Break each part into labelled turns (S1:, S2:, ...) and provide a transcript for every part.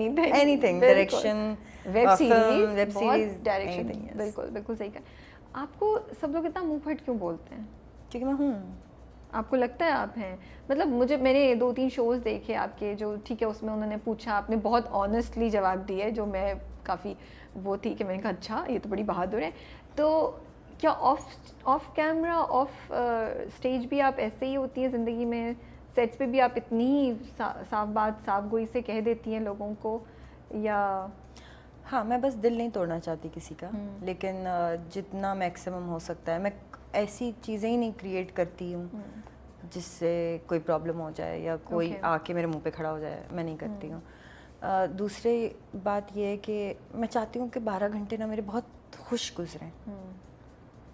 S1: Anything, direction,
S2: web series,
S1: web series,
S2: direction, बिल्कुल बिल्कुल सही कहा। आपको सब लोग इतना मुंह फट क्यों बोलते हैं?
S1: क्योंकि मैं हूँ।
S2: आपको लगता है आप हैं? मतलब मैंने 2-3 शोज़ देखे आपके, जो ठीक है उसमें उन्होंने पूछा, आपने बहुत ऑनेस्टली जवाब दिए, जो मैं काफ़ी वो थी कि मैंने कहा अच्छा ये तो बड़ी बहादुर है। तो क्या ऑफ कैमरा, ऑफ स्टेज भी आप ऐसे ही होती हैं ज़िंदगी में? सेट्स पे भी आप इतनी साफ बात साफ गोई से कह देती हैं लोगों को, या?
S1: हाँ, मैं बस दिल नहीं तोड़ना चाहती किसी का, लेकिन जितना मैक्सिमम हो सकता है मैं ऐसी चीज़ें ही नहीं क्रिएट करती हूँ जिससे कोई प्रॉब्लम हो जाए या कोई आके मेरे मुंह पे खड़ा हो जाए, मैं नहीं करती हूँ। दूसरी बात ये है कि मैं चाहती हूँ कि 12 घंटे ना मेरे बहुत खुश गुजरें,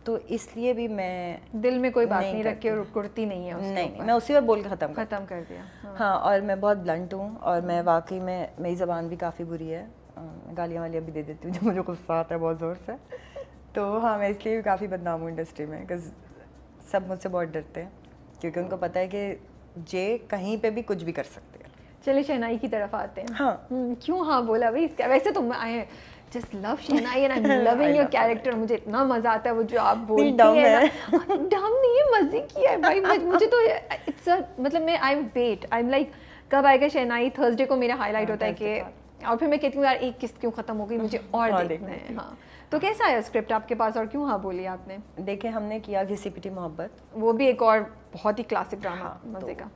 S1: तो इसलिए भी मैं
S2: दिल में कोई बात नहीं रख के कुर्ती नहीं है उसके
S1: नहीं, मैं उसी वक्त बोल के
S2: ख़त्म कर दिया।
S1: हाँ, और मैं बहुत ब्लंट हूँ, और मैं वाकई में मेरी ज़बान भी काफ़ी बुरी है, गालियाँ वालियाँ भी दे देती हूँ जब मुझे गुस्सा आता है बहुत ज़ोर से। तो हाँ, मैं इसलिए भी काफ़ी बदनाम हूँ इंडस्ट्री में, बिकॉज सब मुझसे बहुत डरते हैं, क्योंकि उनको पता है कि जे कहीं पे भी कुछ भी कर सकते हैं।
S2: चले शहनाई की तरफ आते हैं।
S1: हाँ।
S2: क्यों हाँ बोला भाई इसका? वैसे तो मैं just love shehnai and I am loving your character. मुझे इतना मजा आता है वो जो आप बोलती हैं ना। डम नहीं है, मजे की है भाई। मुझे तो इट्स मतलब मैं I am wait, I am like कब आएगा शहनाई। थर्सडे को मेरा हाईलाइट होता है कि, और फिर मैं कहती हूँ यार एक किस्त क्यों खत्म हो गई, मुझे और देखना है। हाँ, तो कैसा आया स्क्रिप्ट आपके पास और क्यों हाँ बोली आपने?
S1: देखिए, हमने किया घिसी पिटी मोहब्बत,
S2: वो भी एक और बहुत ही क्लासिक ड्रामा मजे का।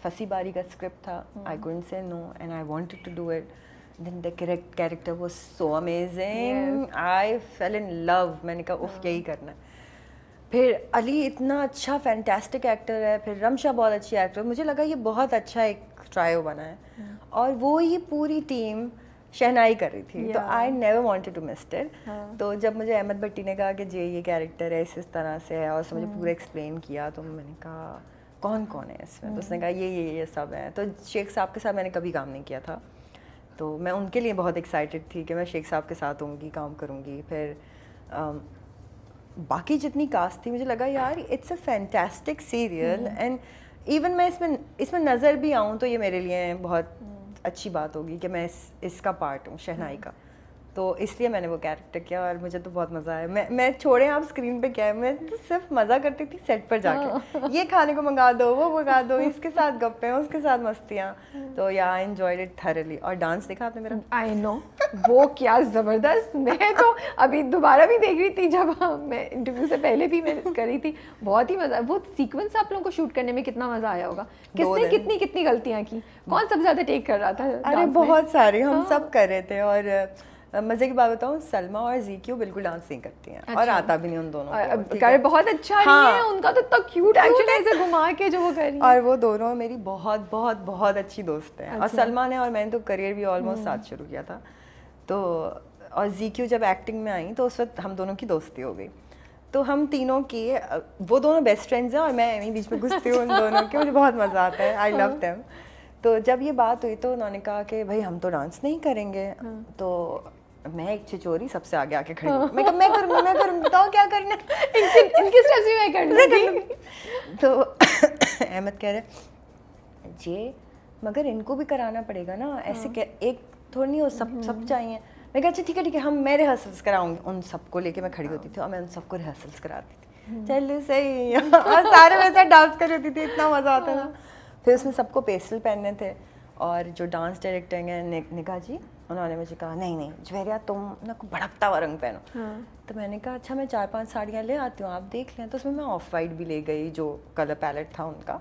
S1: फंसी बारी का स्क्रिप्ट था, I couldn't say no and I wanted to do it. Then the character was so amazing, I fell in love. मैंने कहा उफ यही करना है। फिर अली इतना अच्छा फैंटास्टिक एक्टर है, फिर रमशा बहुत अच्छी एक्टर, मुझे लगा ये बहुत अच्छा एक ट्रायो बना है, और वो ही पूरी टीम शहनाई कर रही थी, तो I never wanted to miss it. तो जब मुझे अहमद भट्टी ने कहा कि ये कैरेक्टर है इस तरह से है, और उसने मुझे पूरा एक्सप्लेन किया, तो मैंने कहा कौन कौन है इसमें, तो उसने कहा ये सब है। तो शेख साहब के साथ मैंने कभी काम नहीं किया था, तो मैं उनके लिए बहुत एक्साइटेड थी कि मैं शेख साहब के साथ होंगी, काम करूँगी। फिर बाकी जितनी कास्ट थी, मुझे लगा यार it's a fantastic serial, and even मैं इसमें नज़र भी आऊँ तो ये मेरे लिए बहुत अच्छी बात होगी कि मैं इसका पार्ट हूँ, शहनाई का। तो इसलिए मैंने वो कैरेक्टर किया, और मुझे तो बहुत मज़ा आया। मैं छोड़े आप स्क्रीन पे क्या है, मैं तो सिर्फ मज़ा करती थी सेट पर जाके, ये खाने को मंगा दो, वो मंगा दो, इसके साथ गप्पे, उसके साथ मस्तियाँ। तो या आई एंजॉयड इट थॉरली। और डांस देखा आपने मेरा?
S2: आई नो, वो क्या ज़बरदस्त। मैं तो अभी दोबारा भी देख रही थी, जब मैं इंटरव्यू से पहले भी मैं कर रही थी, बहुत ही मज़ा। वो सीक्वेंस आप लोगों को शूट करने में कितना मज़ा आया होगा? किसने कितनी कितनी गलतियाँ की? कौन सबसे ज़्यादा टेक कर रहा था?
S1: अरे बहुत सारे, हम सब कर रहे थे। और मजे की बात बताऊं, सलमा और ज़ीक्यू बिल्कुल डांस नहीं करती हैं, और आता भी नहीं उन दोनों को।
S2: कर बहुत अच्छा नहीं है उनका तो इतना क्यूट एक्चुअली ऐसे घुमा के जो वो कर रही है।
S1: और वो दोनों मेरी बहुत बहुत बहुत अच्छी दोस्त हैं। और सलमा ने और मैंने तो करियर भी ऑलमोस्ट साथ शुरू किया था। तो और ज़ीक्यू जब एक्टिंग में आई तो उस वक्त हम दोनों की दोस्ती हो गई। तो हम तीनों की, वो दोनों बेस्ट फ्रेंड्स हैं, और मैं एमी बीच में घुसती हूँ उन दोनों की, मुझे बहुत मज़ा आता है, आई लव देम। तो जब ये बात हुई तो उन्होंने कहा कि भाई हम तो डांस नहीं करेंगे। तो मैं एक छिचोरी सबसे आगे आके खड़ी हूँ, मैं करूँगी, बताओ क्या करना है।
S2: इनकी स्टेप्स भी मैं कर लूँगी।
S1: तो अहमद कह रहे जे मगर इनको भी कराना पड़ेगा ना, ऐसे एक थोड़ी नहीं हो, सब चाहिए। मैं कहा अच्छा ठीक है मैं रिहर्सल्स कराऊंगी। उन सबको लेके मैं खड़ी होती थी, और मैं उन सबको रिहर्सल्स कराती थी, चल सही। और सारे मेरे साथ डांस कर रही थी, इतना मज़ा आता था। फिर उसमें सबको पेस्टल पहनने थे, और जो डांस डायरेक्टर हैं निगाह जी, उन्होंने मुझे कहा नहीं ज्वेरिया तुम ना को भड़कता हुआ रंग पहनो। तो मैंने कहा अच्छा मैं 4-5 साड़ियाँ ले आती हूँ, आप देख लें। तो उसमें मैं ऑफ वाइट भी ले गई, जो कलर पैलेट था उनका,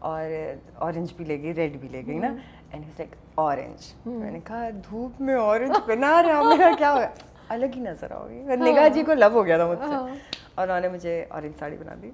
S1: और ऑरेंज भी ले गई, रेड भी ले गई ना। And it's like orange. मैंने कहा धूप में ऑरेंज पहना रहे हो, मेरा क्या होगा, अलग ही नजर आओगी। निगाह जी को लव हो गया था मुझसे, और उन्होंने मुझे ऑरेंज साड़ी बना दी।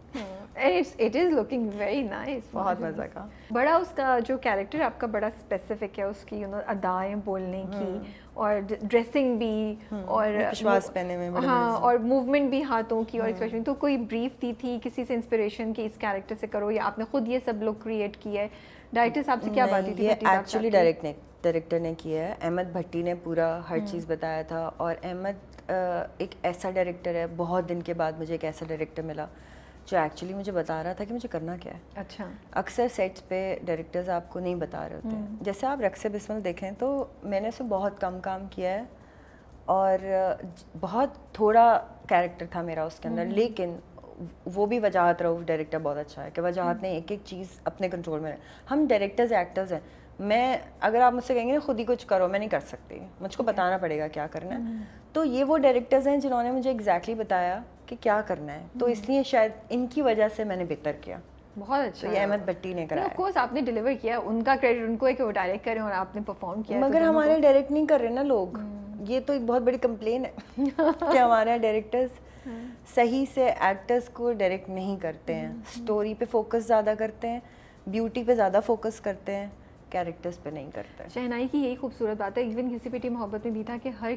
S2: It is looking very nice,
S1: बहुत मज़ा का।
S2: बड़ा उसका जो कैरेक्टर आपका बड़ा स्पेसिफिक है, उसकी अदाएं बोलने की, और ड्रेसिंग भी, और
S1: विश्वास पहने में,
S2: हाँ, और मूवमेंट भी हाथों की, और एक्सप्रेशन। तो कोई ब्रीफ दी थी किसी से इंस्पिरेशन की इस कैरेक्टर से करो, या आपने खुद ये सब लोग क्रिएट किया है? डायरेक्टर साहब से क्या बात हुई थी?
S1: ये एक्चुअली डायरेक्टर ने किया है, अहमद भट्टी ने पूरा हर चीज़ बताया था। और अहमद एक ऐसा डायरेक्टर है, बहुत दिन के बाद मुझे एक ऐसा डायरेक्टर मिला जो एक्चुअली मुझे बता रहा था कि मुझे करना क्या है।
S2: अच्छा।
S1: अक्सर सेट्स पे डायरेक्टर्स आपको नहीं बता रहे होते हैं। जैसे आप रक्से बिस्मिल देखें तो मैंने उसमें बहुत कम काम किया है और बहुत थोड़ा कैरेक्टर था मेरा उसके अंदर, लेकिन वो भी वजाहत रऊफ डायरेक्टर बहुत अच्छा है कि वजाहत ने एक एक चीज़ अपने कंट्रोल में। हम डायरेक्टर्स एक्टर्स हैं, मैं अगर आप मुझसे कहेंगे ना खुद ही कुछ करो, मैं नहीं कर सकती, मुझको बताना पड़ेगा क्या करना है। तो ये वो डायरेक्टर्स हैं जिन्होंने मुझे एग्जैक्टली बताया कि क्या करना है, तो इसलिए शायद इनकी वजह से मैंने बेहतर किया।
S2: बहुत अच्छा।
S1: तो ये अहमद भट्टी ने कराया।
S2: ऑफ कोर्स आपने डिलीवर किया, उनका क्रेडिट उनको है कि वो डायरेक्ट करें और आपने परफॉर्म किया।
S1: मगर हमारे डायरेक्ट नहीं कर रहे ना लोग, ये तो एक बहुत बड़ी कंप्लेन है कि हमारे डायरेक्टर्स सही से एक्टर्स को डायरेक्ट नहीं करते हैं, स्टोरी पे फोकस ज़्यादा करते हैं, ब्यूटी पे ज़्यादा फोकस करते हैं, कैरेक्टर्स पे नहीं करते हैं।
S2: शहनाई की यही खूबसूरत बात है, इवन घिसी पिटी मोहब्बत में भी था कि हर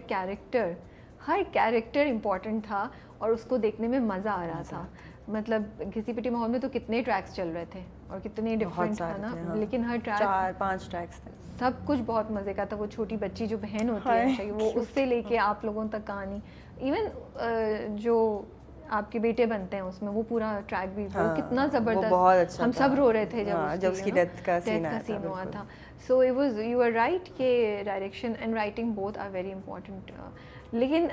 S2: कैरेक्टर इम्पॉर्टेंट था और उसको देखने में मज़ा आ रहा था। मतलब घिसी पिटी मोहब्बत में तो कितने ट्रैक्स चल रहे थे और कितने डिफरेंट था ना,
S1: हाँ।
S2: लेकिन हर ट्रैक
S1: 4-5 ट्रैक्स थे,
S2: सब कुछ बहुत मज़े का था। वो छोटी बच्ची जो बहन होती है वो उससे लेके आप लोगों तक कहानी, इवन जो आपके बेटे बनते हैं उसमें वो पूरा ट्रैक भी वो कितना ज़बरदस्त,
S1: बहुत अच्छा
S2: हम सब रो रहे थे
S1: जब उसकी डेथ का सीन
S2: हुआ था। So it was, you are right कि direction and writing both are very important. लेकिन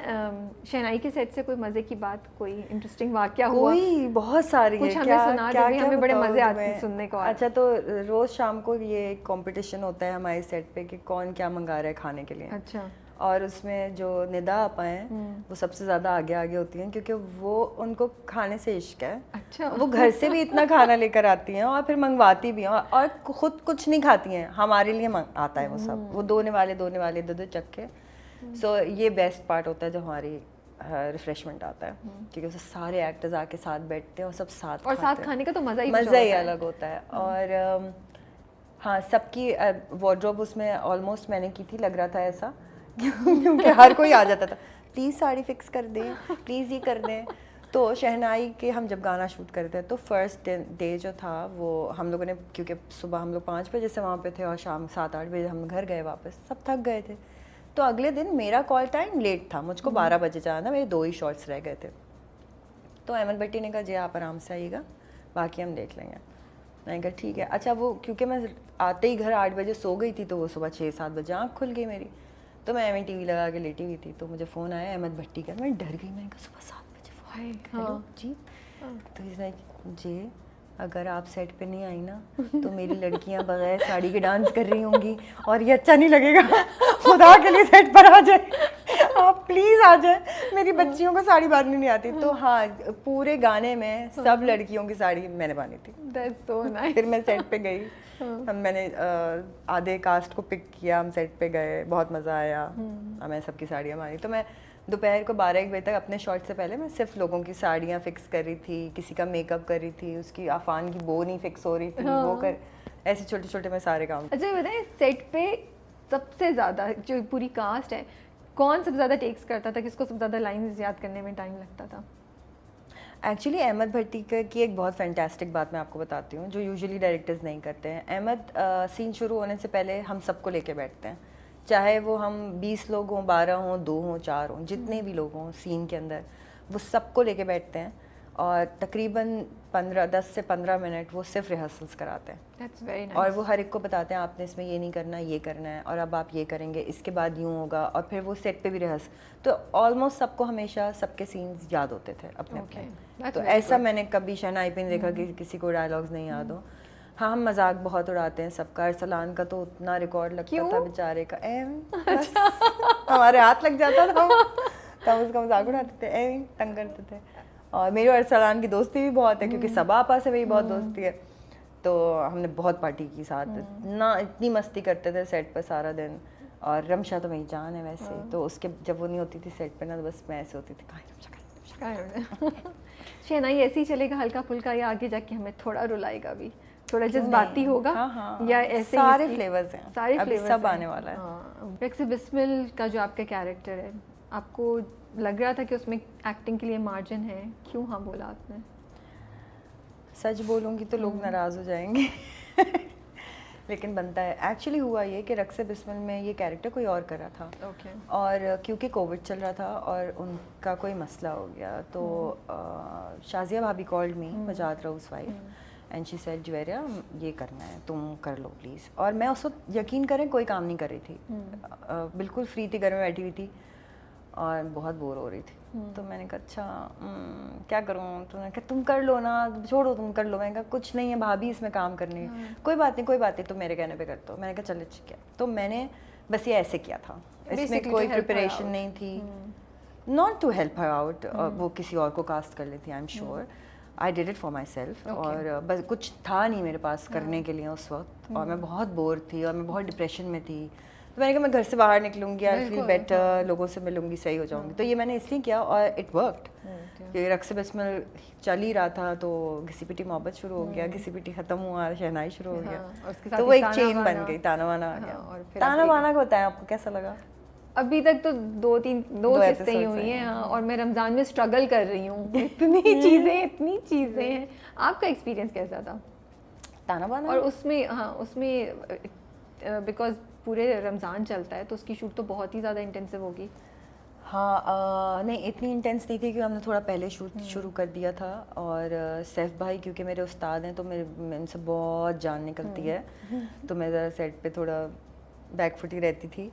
S2: शहनाई के सेट से कोई मज़े की बात, कोई इंटरेस्टिंग वाकया हुआ?
S1: कोई बहुत सारी
S2: कुछ
S1: है,
S2: हमें सुना दो, हमें बड़े मज़े आते हैं सुनने को।
S1: अच्छा, तो रोज़ शाम को ये कंपटीशन होता है हमारे सेट पे कि कौन क्या मंगा रहा है खाने के लिए।
S2: अच्छा।
S1: और उसमें जो निदा आपा हैं वो सबसे ज़्यादा आगे आगे होती हैं क्योंकि वो उनको खाने से इश्क है।
S2: अच्छा।
S1: वो घर से भी इतना खाना लेकर आती हैं और फिर मंगवाती भी हैं और खुद कुछ नहीं खाती हैं, हमारे लिए आता है वो सब, वो दोने वाले दो चक्के। सो ये बेस्ट पार्ट होता है जो हमारी रिफ्रेशमेंट आता है क्योंकि उससे सारे एक्टर्स आके साथ बैठते हैं और सब साथ
S2: और साथ खाने का तो मज़ा ही
S1: अलग होता है। और हाँ, सबकी वार्डरोब उसमें ऑलमोस्ट मैंने की थी, लग रहा था ऐसा क्योंकि हर कोई आ जाता था, प्लीज़ साड़ी फिक्स कर दें, प्लीज़ ये कर दें। तो शहनाई के हम जब गाना शूट करते हैं तो फर्स्ट डे जो था वो हम लोगों ने, क्योंकि सुबह हम लोग 5 बजे से वहाँ पे थे और शाम 7-8 बजे हम घर गए वापस, सब थक गए थे। तो अगले दिन मेरा कॉल टाइम लेट था, मुझको 12 बजे जाना था, मेरे 2 ही शॉट्स रह गए थे। तो अहमद भट्टी ने कहा जी आप आराम से आइएगा, बाकी हम देख लेंगे। मैंने कहा ठीक है। अच्छा, वो क्योंकि मैं आते ही घर 8 बजे सो गई थी तो वो सुबह 6-7 बजे आँख खुल गई मेरी, तो मैं एम टीवी लगा के लेटी हुई थी, तो मुझे फ़ोन आया अहमद भट्टी का। मैं डर गई, मैंने कहा सुबह 7 बजे फ़ोन, हेलो जी। तो इसने जी अगर आप सेट पे नहीं आई ना तो मेरी लड़कियां बगैर साड़ी के डांस कर रही होंगी और ये अच्छा नहीं लगेगा, खुदा के लिए सेट पर आ जाए, आप प्लीज़ आ जाए, मेरी बच्चियों को साड़ी बांधनी नहीं आती। तो हाँ, पूरे गाने में सब लड़कियों की साड़ी मैंने बांधी थी।
S2: That's so nice.
S1: फिर मैं सेट पे गई, मैंने आधे कास्ट को पिक किया, हम सेट पे गए, बहुत मज़ा आया, हमें सबकी साड़ियाँ बांधी। तो मैं दोपहर को 12-1 बजे तक अपने शॉट से पहले मैं सिर्फ लोगों की साड़ियाँ फिक्स कर रही थी, किसी का मेकअप कर रही थी, उसकी अफान की बो नहीं फिक्स हो रही थी, वो कर, ऐसे छोटे छोटे मैं सारे काम।
S2: अच्छा, बताएं सेट पे सबसे ज़्यादा जो पूरी कास्ट है कौन सबसे ज़्यादा टेक्स करता था, किसको सबसे ज़्यादा लाइन्स याद करने में टाइम लगता था?
S1: एक्चुअली अहमद भट्टी की एक बहुत फैंटास्टिक बात मैं आपको बताती हूँ जो यूजुअली डायरेक्टर्स नहीं करते हैं। अहमद सीन शुरू होने से पहले हम सबको लेके बैठते हैं, चाहे वो हम 20 लोग हों, 12 हों, 2 हों, 4 हों, जितने भी लोग हों सीन के अंदर, वो सबको लेके बैठते हैं और तकरीबन 10 से 15 मिनट वो सिर्फ रिहर्सल्स कराते हैं।
S2: That's very nice.
S1: और वो हर एक को बताते हैं आपने इसमें ये नहीं करना, ये करना है, और अब आप ये करेंगे, इसके बाद यूँ होगा, और फिर वो सेट पे भी रिहर्स। तो ऑलमोस्ट सबको हमेशा सबके सीन्स याद होते थे अपने अपने। तो ऐसा मैंने कभी शहनाई पे नहीं देखा कि किसी को डायलॉग्स नहीं याद हो। हाँ, हम मजाक बहुत उड़ाते हैं सबका। अरसलान का तो उतना रिकॉर्ड लगता था बेचारे का, हमारे हाथ लग जाता था, तब उसका मजाक उड़ाते थे, तंग करते थे। और मेरी और अरसलान की दोस्ती भी बहुत है क्योंकि सबा आपा से मेरी बहुत दोस्ती है, तो हमने बहुत पार्टी की साथ, ना इतनी मस्ती करते थे सेट पर सारा दिन। और रमशा तो मेरी जान है वैसे, तो उसके जब वो नहीं होती थी सेट पे ना, तो बस मैं ऐसे होती थी,
S2: शहनाई ऐसे ही चलेगा हल्का फुल्का या आगे जाके हमें थोड़ा रुलाएगा भी, थोड़ा जज्बाती होगा?
S1: हाँ,
S2: या ऐसे
S1: सारे फ्लेवर्स हैं,
S2: सारे
S1: अभी
S2: फ्लेवर्स
S1: सब आने वाला है।
S2: रक्से बिस्मिल का जो आपका कैरेक्टर है, आपको लग रहा था कि उसमें एक्टिंग के लिए मार्जिन है, क्यों हाँ बोला आपने?
S1: सच बोलूँगी तो लोग नाराज़ हो जाएंगे लेकिन बनता है। एक्चुअली हुआ ये कि रक्स बिस्मिल में ये कैरेक्टर कोई और कर रहा था
S2: ओके
S1: और क्योंकि कोविड चल रहा था और उनका कोई मसला हो गया तो शाजिया भाभी called me, Majad Raus wife, and she said Juveria ये करना है, तुम कर लो प्लीज़। और मैं उस वक्त यकीन करें कोई काम नहीं कर रही थी, बिल्कुल फ्री थी, घर में बैठी हुई थी और बहुत बोर हो रही थी। तो मैंने कहा अच्छा क्या करूँ, तो मैंने कहा तुम कर लो ना, छोड़ो तुम कर लो। मैंने कहा कुछ नहीं है भाभी इसमें काम करनी है, कोई बात नहीं तुम मेरे कहने पे कर दो। मैंने कहा चलो ठीक है। तो मैंने बस ये ऐसे किया था, इसमें
S2: Basically
S1: कोई
S2: to help her
S1: preparation
S2: out.
S1: नहीं थी, not to help her out, वो किसी और को कास्ट कर लेती, I am sure. I did it for myself और बस कुछ था नहीं मेरे पास करने के लिए उस वक्त, और मैं बहुत बोर थी और मैं बहुत डिप्रेशन में थी। तो मैंने कहा मैं घर से बाहर निकलूंगी, आई फील बेटर, लोगों से मिलूंगी, सही हो जाऊंगी। तो ये मैंने इसलिए किया और इट वर्कड। क्योंकि रक्स बिस्मिल चल ही रहा था तो घिसी पिटी मोहब्बत शुरू हो गया, घिसी पिटी खत्म हुआ, शहनाई शुरू हो गया, तो वो एक चेन बन गई, ताना बाना आ गया। ताना बाना को बताएं आपको कैसा लगा?
S2: अभी तक तो दो किस्सें ही हुई हैं, हाँ, और मैं रमज़ान में स्ट्रगल कर रही हूँ। इतनी चीज़ें हैं। आपका एक्सपीरियंस कैसा था
S1: ताना बाना?
S2: और उसमें बिकॉज पूरे रमज़ान चलता है तो उसकी शूट तो बहुत ही ज़्यादा इंटेंसिव होगी।
S1: हाँ नहीं इतनी इंटेंस नहीं थी क्योंकि हमने थोड़ा पहले शूट शुरू कर दिया था, और सैफ भाई क्योंकि मेरे उस्ताद हैं तो मेरे उनसे बहुत जान निकलती है, तो मैं ज़रा सेट पे थोड़ा बैकफुट ही रहती थी।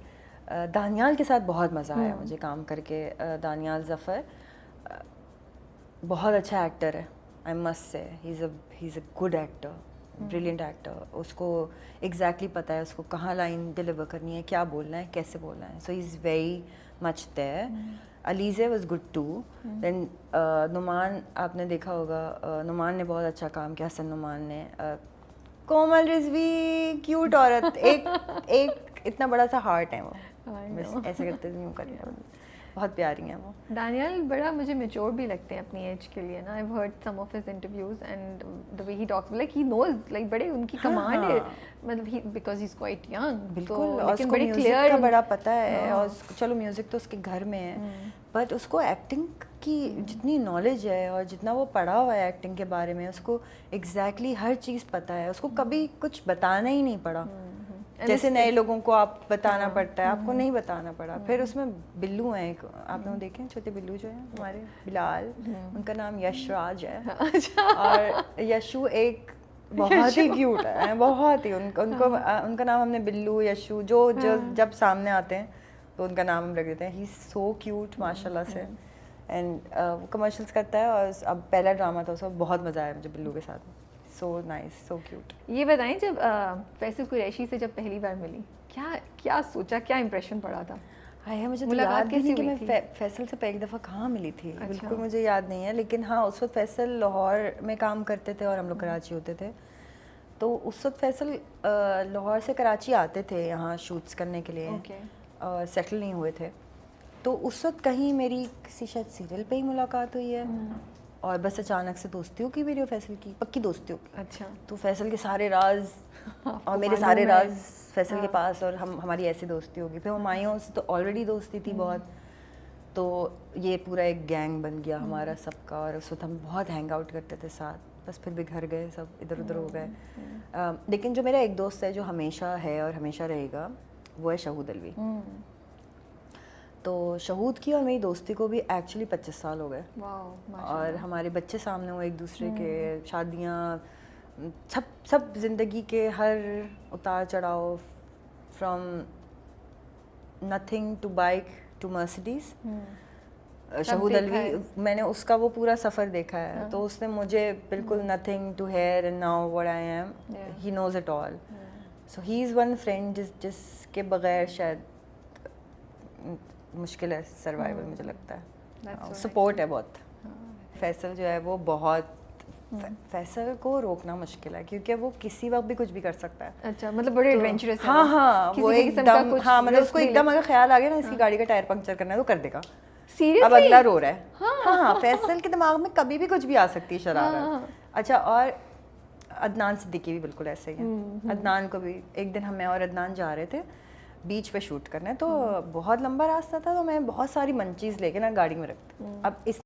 S1: दानियाल के साथ बहुत मज़ा आया मुझे काम करके। दानियाल ज़फ़र बहुत अच्छा एक्टर है, I must say, he is a good actor, brilliant actor. उसको एग्जैक्टली पता है उसको कहाँ लाइन डिलीवर करनी है, क्या बोलना है, कैसे बोलना है, so he is very much there. Alizeh was good too. Then Nauman आपने देखा होगा, नुमान ने बहुत अच्छा काम किया, हसन नुमान ने। कोमल रिजवी क्यूट औरत, एक इतना बड़ा सा हार्ट है वो, बस ऐसे करते नहीं कर, बहुत प्यारी हैं वो।
S2: दानियाल बड़ा मुझे मैच्योर भी लगते हैं अपनी एज के लिए ना। I have heard some of his interviews and the way he talks, like he knows, like बड़े उनकी कमांड है, मतलब he because he is quite young,
S1: बिल्कुल,
S2: तो
S1: और
S2: लेकिन
S1: उसको
S2: बड़े
S1: म्यूजिक
S2: क्लियर
S1: का बड़ा पता है, और चलो म्यूजिक तो उसके घर में है, बट उसको एक्टिंग की जितनी नॉलेज है और जितना वो पढ़ा हुआ है एक्टिंग के बारे में, उसको एग्जैक्टली हर चीज़ पता है, उसको कभी कुछ बताना ही नहीं पड़ा। जैसे नए लोगों को आप बताना पड़ता है, आपको नहीं बताना पड़ा। फिर उसमें बिल्लू हैं एक, आप लोग देखें छोटे बिल्लू जो हैं हमारे, बिलाल, उनका नाम यशराज है, और यशु एक बहुत ही क्यूट है, बहुत ही उनका नाम हमने बिल्लू, यशु, जो जब सामने आते हैं तो उनका नाम हम रख देते हैं। ही इज़ सो क्यूट माशाल्लाह से, एंड वो कमर्शियल्स करता है, और अब पहला ड्रामा था उसका, बहुत मज़ा आया मुझे बिल्लू के साथ, सो नाइस, सो क्यूट।
S2: ये बताएं, जब फैसल कुरैशी से जब पहली बार मिली, क्या सोचा, क्या इंप्रेशन पड़ा था?
S1: हाय मुझे तो
S2: मुलाकात
S1: याद भी नहीं
S2: कैसी
S1: कि
S2: हुई
S1: मैं
S2: थी?
S1: फैसल से पहली दफ़ा कहाँ मिली थी,
S2: अच्छा।
S1: बिल्कुल मुझे याद नहीं है, लेकिन हाँ उस वक्त फैसल लाहौर में काम करते थे और हम लोग कराची होते थे। तो उस वक्त फैसल लाहौर से कराची आते थे यहाँ शूट्स करने के लिए, और सेटल नहीं हुए थे। तो उस वक्त कहीं मेरी किसी शायद सीरियल पे ही मुलाकात हुई है, और बस अचानक से दोस्तियों की वीडियो, फैसल की पक्की दोस्तियों की।
S2: अच्छा।
S1: तो फैसल के सारे राज और मेरे सारे राज फैसल के पास, और हमारी ऐसी दोस्ती होगी। फिर हुमायूं से तो ऑलरेडी दोस्ती थी बहुत, तो ये पूरा एक गैंग बन गया हमारा सबका, और उस वक्त हम बहुत हैंग आउट करते थे साथ, बस फिर बिखर गए, सब इधर उधर हो गए। लेकिन जो मेरा एक दोस्त है जो हमेशा है और हमेशा रहेगा, वो है शहूद अलवी। तो शहूद की और मेरी दोस्ती को भी एक्चुअली 25 साल हो गए, और हमारे बच्चे सामने हुए एक दूसरे के, शादियाँ, सब ज़िंदगी के हर उतार चढ़ाव, from nothing to bike to Mercedes. Shahood Alvi, मैंने उसका वो पूरा सफ़र देखा है, तो उसने मुझे बिल्कुल nothing to here and now what I am, he knows it all. So he is one friend जिसके बगैर शायद मुश्किल है सर्वाइवल, मुझे लगता है। सपोर्ट है बहुत। फैसल जो है वो बहुत, फैसल को रोकना मुश्किल है क्योंकि वो किसी वक्त भी कुछ भी कर सकता है।
S2: अच्छा, मतलब बड़े एडवेंचरस है।
S1: हाँ, वो एकदम, हाँ मतलब उसको एकदम अगर ख्याल आ गया ना इसकी गाड़ी का टायर पंक्चर करना है तो कर देगा।
S2: सीरियसली?
S1: अब अगला रो रहा है। हाँ, फैसल के दिमाग में कभी भी कुछ भी आ सकती है शरारत। अच्छा, और अदनान सिद्दीकी भी बिल्कुल ऐसे ही है। अदनान को भी एक दिन मैं और अदनान जा रहे थे बीच पे शूट करने, तो बहुत लंबा रास्ता था, तो मैं बहुत सारी मंचीज़ लेके ना गाड़ी में रखती। अब इस